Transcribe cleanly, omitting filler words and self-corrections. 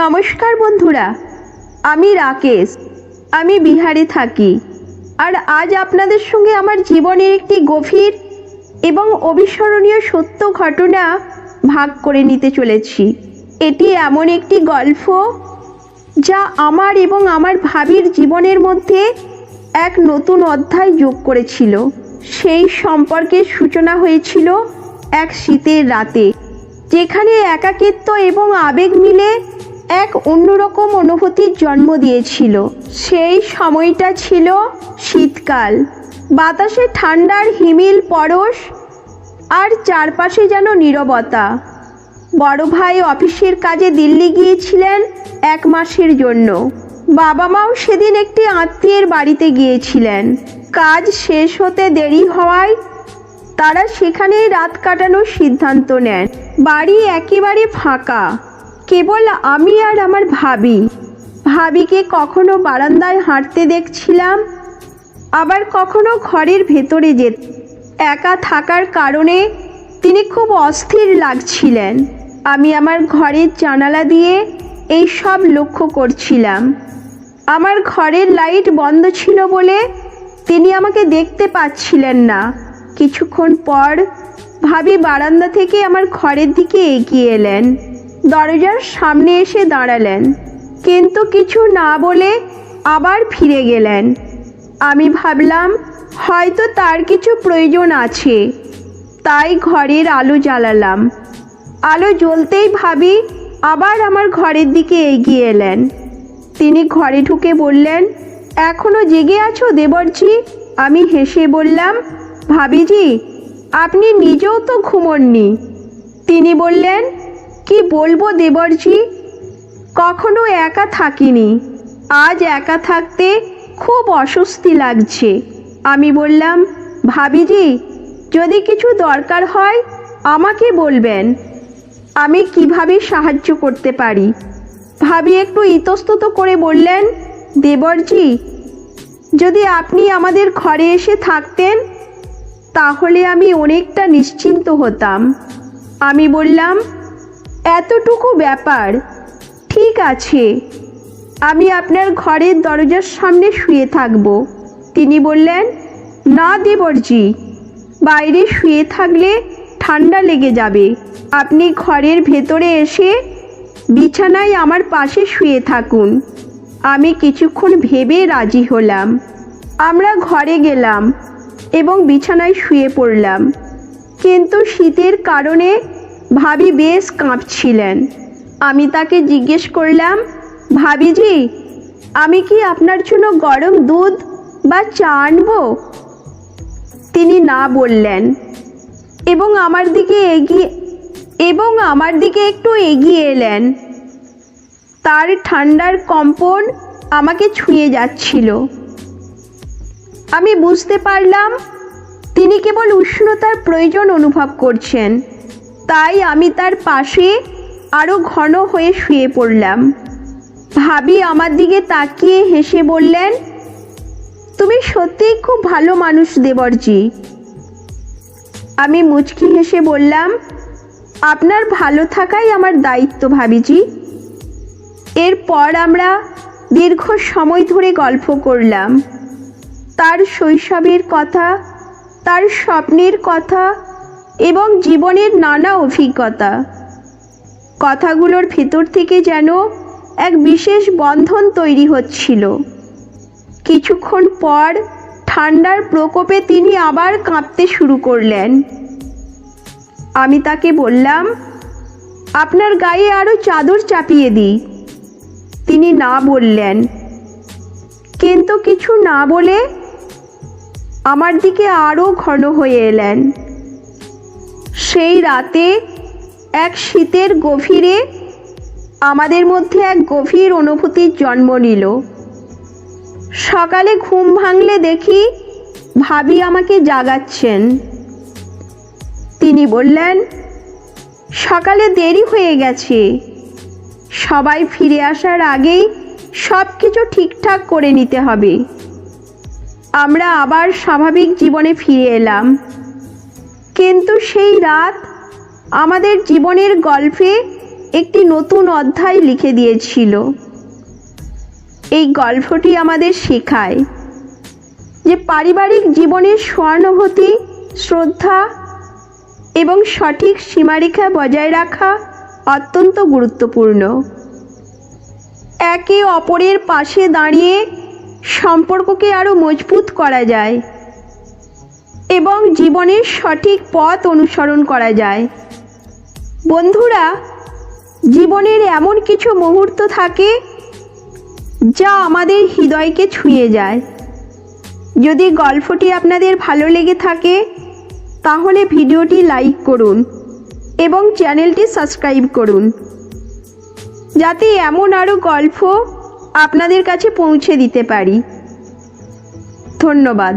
নমস্কার বন্ধুরা, আমি রাকেশ। আমি বিহারে থাকি। আর আজ আপনাদের সঙ্গে আমার জীবনের একটি গভীর এবং অবিস্মরণীয় সত্য ঘটনা ভাগ করে নিতে চলেছি। এটি এমন একটি গল্প যা আমার এবং আমার ভাবির জীবনের মধ্যে এক নতুন অধ্যায় যোগ করেছিল। সেই সম্পর্কের সূচনা হয়েছিল এক শীতের রাতে, যেখানে একাকিত্ব এবং আবেগ মিলে এক অন্যরকম অনুভূতির জন্ম দিয়েছিল। সেই সময়টা ছিল শীতকাল। বাতাসে ঠান্ডার হিমেল পরশ, আর চারপাশে যেন নীরবতা। বড় ভাই অফিসের কাজে দিল্লি গিয়েছিলেন 1 মাসের জন্য। বাবা মাও সেদিন একটি আত্মীয়ের বাড়িতে গিয়েছিলেন। কাজ শেষ হতে দেরি হওয়ায় তারা সেখানেই রাত কাটানোর সিদ্ধান্ত নেন। বাড়ি একেবারে ফাঁকা, কেবল আমি আর আমার ভাবিকে কখনো বারান্দায় হাঁটতে দেখছিলাম, আবার কখনো ঘরের ভেতরে যেত। একা থাকার কারণে তিনি খুব অস্থির লাগছিলেন। আমি আমার ঘরের জানালা দিয়ে এই সব লক্ষ্য করছিলাম। আমার ঘরের লাইট বন্ধ ছিল বলে তিনি আমাকে দেখতে পাচ্ছিলেন না। কিছুক্ষণ পর ভাবি বারান্দা থেকে আমার ঘরের দিকে এগিয়ে এলেন। দরজার সামনে এসে দাঁড়ালেন, কিন্তু কিছু না বলে আবার ফিরে গেলেন। আমি ভাবলাম হয়তো তার কিছু প্রয়োজন আছে, তাই ঘরের আলো জ্বালালাম। আলো জ্বলতেই ভাবি আবার আমার ঘরের দিকে এগিয়ে এলেন। তিনি ঘরে ঢুকে বললেন, এখনো জেগে আছো দেবরজি? আমি হেসে বললাম, ভাবিজি, আপনি নিজেও তো ঘুমোননি। তিনি বললেন, কি বলবো দেবরজি, কখনো একা থাকিনি, আজ একা থাকতে খুব অস্বস্তি লাগছে। আমি বললাম, ভাবিজি, যদি কিছু দরকার হয় আমাকে বলবেন, আমি কিভাবে সাহায্য করতে পারি। ভাবি একটু ইতস্তত করে বললেন, দেবরজি, যদি আপনি আমাদের ঘরে এসে থাকতেন তাহলে আমি অনেকটা নিশ্চিন্ত হতাম। আমি বললাম, এতটুকু ব্যাপার, ঠিক আছে, আমি আপনার ঘরের দরজার সামনে শুয়ে থাকব। তিনি বললেন, না দেবরজি, বাইরে শুয়ে থাকলে ঠান্ডা লেগে যাবে। আপনি ঘরের ভেতরে এসে বিছানায় আমার পাশে শুয়ে থাকুন। আমি কিছুক্ষণ ভেবে রাজি হলাম। আমরা ঘরে গেলাম এবং বিছানায় শুয়ে পড়লাম, কিন্তু শীতের কারণে ভাবি বেশ কাঁপছিলেন। আমি তাকে জিজ্ঞেস করলাম, ভাবিজি, আমি কি আপনার জন্য গরম দুধ বা চা আনবো? তিনি না বললেন এবং আমার দিকে একটু এগিয়ে এলেন। তার ঠান্ডার কম্পন আমাকে ছুঁয়ে যাচ্ছিল। আমি বুঝতে পারলাম তিনি কেবল উষ্ণতার প্রয়োজন অনুভব করছেন। তাই আমি তার পাশে আরো ঘন হয়ে শুয়ে পড়লাম। ভাবি আমার দিকে তাকিয়ে হেসে বললেন, তুমি সত্যিই খুব ভালো মানুষ দেবরজি। আমি মুচকি হেসে বললাম, আপনার ভালো থাকাই আমার দায়িত্ব ভাবিজি। এরপর আমরা দীর্ঘ সময় ধরে গল্প করলাম। তার শৈশবের কথা, তার স্বপ্নের কথা এবং জীবনের নানা অভিজ্ঞতা। কথাগুলোর ভেতর থেকে যেন এক বিশেষ বন্ধন তৈরি হচ্ছিল। কিছুক্ষণ পর ঠান্ডার প্রকোপে তিনি আবার কাঁপতে শুরু করলেন। আমি তাকে বললাম, আপনার গায়ে আরো চাদর চাপিয়ে দিই। তিনি না বললেন, কিন্তু কিছু না বলে আমার দিকে আরো ঘন হয়ে এলেন। সেই রাতে এক শীতের গভীরে আমাদের মধ্যে এক গভীর অনুভূতির জন্ম নিল। সকালে ঘুম ভাঙলে দেখি ভাবি আমাকে জাগাচ্ছেন। তিনি বললেন, সকালে দেরি হয়ে গেছে, সবাই ফিরে আসার আগেই সব কিছু ঠিকঠাক করে নিতে হবে। আমরা আবার স্বাভাবিক জীবনে ফিরে এলাম, কিন্তু সেই রাত আমাদের জীবনের গল্পে একটি নতুন অধ্যায় লিখে দিয়েছিল। এই গল্পটি আমাদের শেখায় যে পারিবারিক জীবনের সহানুভূতি, শ্রদ্ধা এবং সঠিক সীমারেখা বজায় রাখা অত্যন্ত গুরুত্বপূর্ণ। একে অপরের পাশে দাঁড়িয়ে সম্পর্ককে আরও মজবুত করা যায় এবং জীবনের সঠিক পথ অনুসরণ করা যায়। বন্ধুরা, জীবনের এমন কিছু মুহূর্ত থাকে যা আমাদের হৃদয়কে ছুঁয়ে যায়। যদি গল্পটি আপনাদের ভালো লেগে থাকে তাহলে ভিডিওটি লাইক করুন এবং চ্যানেলটি সাবস্ক্রাইব করুন, যাতে এমন আরও গল্প আপনাদের কাছে পৌঁছে দিতে পারি। ধন্যবাদ।